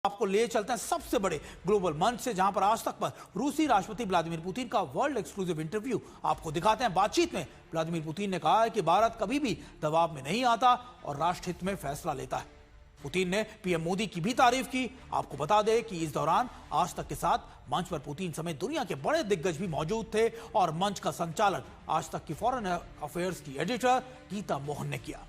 आपको ले चलते हैं सबसे बड़े ग्लोबल मंच से, जहां पर आज तक पर रूसी राष्ट्रपति व्लादिमीर पुतिन का वर्ल्ड एक्सक्लूसिव इंटरव्यू आपको दिखाते हैं। बातचीत में व्लादिमीर पुतिन ने कहा है कि भारत कभी भी दबाव में नहीं आता और राष्ट्र हित में फैसला लेता है। पुतिन ने पीएम मोदी की भी तारीफ की। आपको बता दें कि इस दौरान आज तक के साथ मंच पर पुतिन समेत दुनिया के बड़े दिग्गज भी मौजूद थे और मंच का संचालन आज तक की फॉरेन अफेयर्स की एडिटर गीता मोहन ने किया।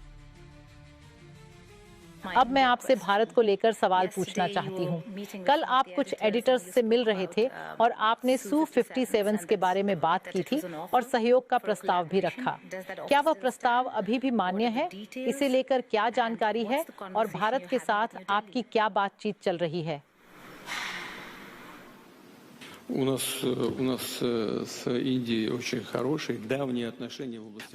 अब मैं आपसे भारत को लेकर सवाल पूछना चाहती हूँ। कल आप कुछ एडिटर्स से मिल रहे थे और आपने Su-57 के बारे में बात की थी और सहयोग का प्रस्ताव भी रखा। क्या वह प्रस्ताव अभी भी मान्य है? इसे लेकर क्या जानकारी है और भारत के साथ आपकी क्या बातचीत चल रही है?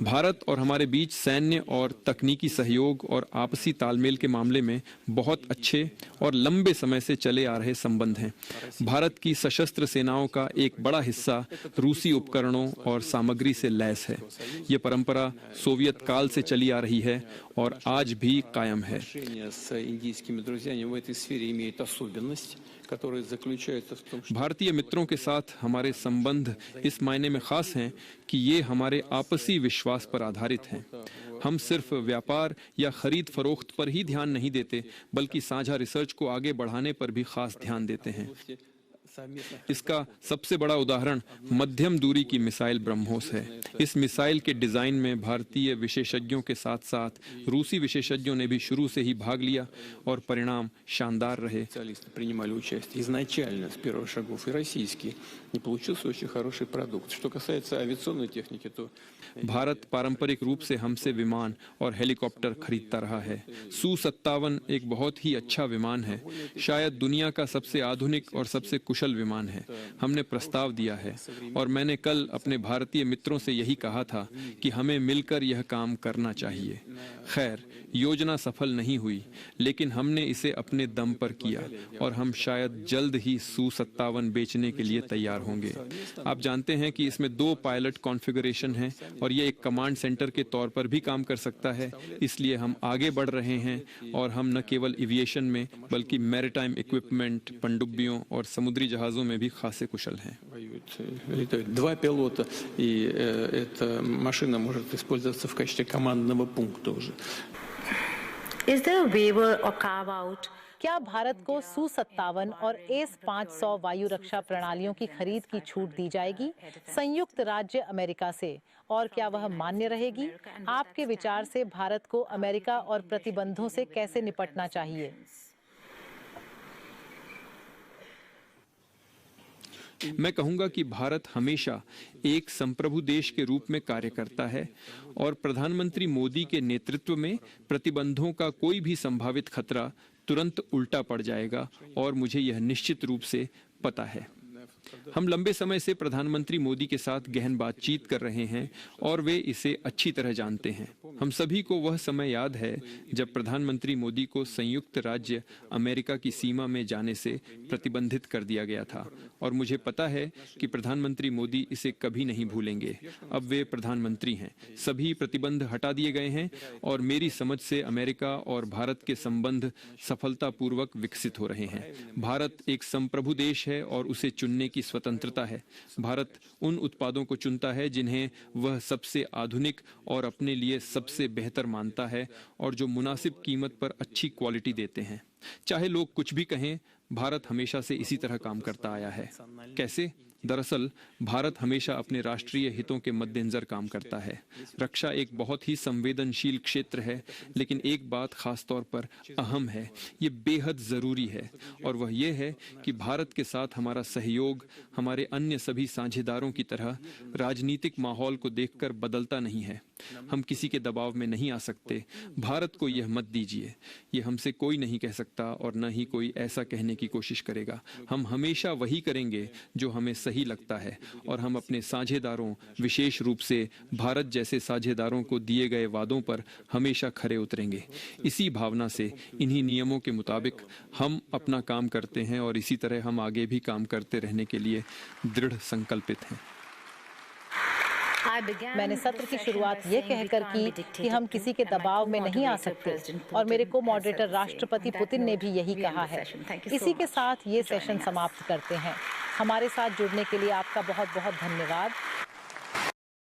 भारत और हमारे बीच सैन्य और तकनीकी सहयोग और आपसी तालमेल के मामले में बहुत अच्छे और लंबे समय से चले आ रहे संबंध हैं। भारत की सशस्त्र सेनाओं का एक बड़ा हिस्सा रूसी उपकरणों और सामग्री से लैस है। ये परंपरा सोवियत काल से चली आ रही है और आज भी कायम है। भारतीय मित्रों के साथ हमारे संबंध इस मायने में खास हैं कि ये हमारे आपसी विश्वास पर आधारित हैं। हम सिर्फ व्यापार या खरीद फरोख्त पर ही ध्यान नहीं देते, बल्कि साझा रिसर्च को आगे बढ़ाने पर भी खास ध्यान देते हैं। इसका सबसे बड़ा उदाहरण मध्यम दूरी की मिसाइल ब्रह्मोस है। इस मिसाइल के डिजाइन में भारतीय विशेषज्ञों के साथ साथ रूसी विशेषज्ञों ने भी शुरू से ही भाग लिया और परिणाम शानदार रहे। भारत पारंपरिक रूप से हमसे विमान और हेलीकॉप्टर खरीदता रहा है। Su-57 एक बहुत ही अच्छा विमान है, शायद दुनिया का सबसे आधुनिक और सबसे कुशल विमान है। हमने प्रस्ताव दिया है और मैंने कल अपने भारतीय मित्रों से यही कहा था कि हमें मिलकर यह काम करना चाहिए। खैर, योजना सफल नहीं हुई, लेकिन हमने इसे अपने दम पर किया और हम शायद जल्द ही Su-57 बेचने के लिए तैयार होंगे। आप जानते हैं कि इसमें 2 पायलट कॉन्फ़िगरेशन हैं और ये एक कमांड सेंटर के तौर पर भी काम कर सकता है। इसलिए हम आगे बढ़ रहे हैं और हम न केवल एविएशन में बल्कि मैरीटाइम इक्विपमेंट, पनडुब्बियों और समुद्री जहाजों में भी खासे कुशल हैं। 2 пилота, и эта машина может использоваться в качестве командного пункта уже. Is there a waiver or carve out? क्या भारत को Su-57 और S-500 वायु रक्षा प्रणालियों की खरीद की छूट दी जाएगी संयुक्त राज्य अमेरिका से, और क्या वह मान्य रहेगी? आपके विचार से भारत को अमेरिका और प्रतिबंधों से कैसे निपटना चाहिए? मैं कहूंगा कि भारत हमेशा एक संप्रभु देश के रूप में कार्य करता है और प्रधानमंत्री मोदी के नेतृत्व में प्रतिबंधों का कोई भी संभावित खतरा तुरंत उल्टा पड़ जाएगा और मुझे यह निश्चित रूप से पता है। हम लंबे समय से प्रधानमंत्री मोदी के साथ गहन बातचीत कर रहे हैं और वे इसे अच्छी तरह जानते हैं। हम सभी को वह समय याद है जब प्रधानमंत्री मोदी को संयुक्त राज्य अमेरिका की सीमा में जाने से प्रतिबंधित कर दिया गया था और मुझे पता है कि प्रधानमंत्री मोदी इसे कभी नहीं भूलेंगे। अब वे प्रधानमंत्री हैं, सभी प्रतिबंध हटा दिए गए हैं और मेरी समझ से अमेरिका और भारत के संबंध सफलतापूर्वक विकसित हो रहे हैं। भारत एक संप्रभु देश है और उसे चुनने की स्वतंत्रता है। भारत उन उत्पादों को चुनता है जिन्हें वह सबसे आधुनिक और अपने लिए सबसे बेहतर मानता है और जो मुनासिब कीमत पर अच्छी क्वालिटी देते हैं। चाहे लोग कुछ भी कहें, भारत हमेशा से इसी तरह काम करता आया है। कैसे? दरअसल भारत हमेशा अपने राष्ट्रीय हितों के मद्देनजर काम करता है। रक्षा एक बहुत ही संवेदनशील क्षेत्र है, लेकिन एक बात खास तौर पर अहम है, ये बेहद जरूरी है, और वह ये है कि भारत के साथ हमारा सहयोग हमारे अन्य सभी साझेदारों की तरह राजनीतिक माहौल को देखकर बदलता नहीं है। हम किसी के दबाव में नहीं आ सकते। भारत को यह मत दीजिए, ये हमसे कोई नहीं कह सकता और न ही कोई ऐसा कहने की कोशिश करेगा। हम हमेशा वही करेंगे जो हमें सही लगता है और हम अपने साझेदारों, विशेष रूप से भारत जैसे साझेदारों को दिए गए वादों पर हमेशा खरे उतरेंगे। इसी भावना से, इन्हीं नियमों के मुताबिक हम अपना काम करते हैं और इसी तरह हम आगे भी काम करते रहने के लिए दृढ़ संकल्पित हैं। मैंने सत्र की शुरुआत ये कहकर की कि हम किसी के दबाव में नहीं आ सकते और मेरे को मॉडरेटर राष्ट्रपति पुतिन ने भी यही कहा है। इसी के साथ ये सेशन समाप्त करते हैं। हमारे साथ जुड़ने के लिए आपका बहुत बहुत धन्यवाद।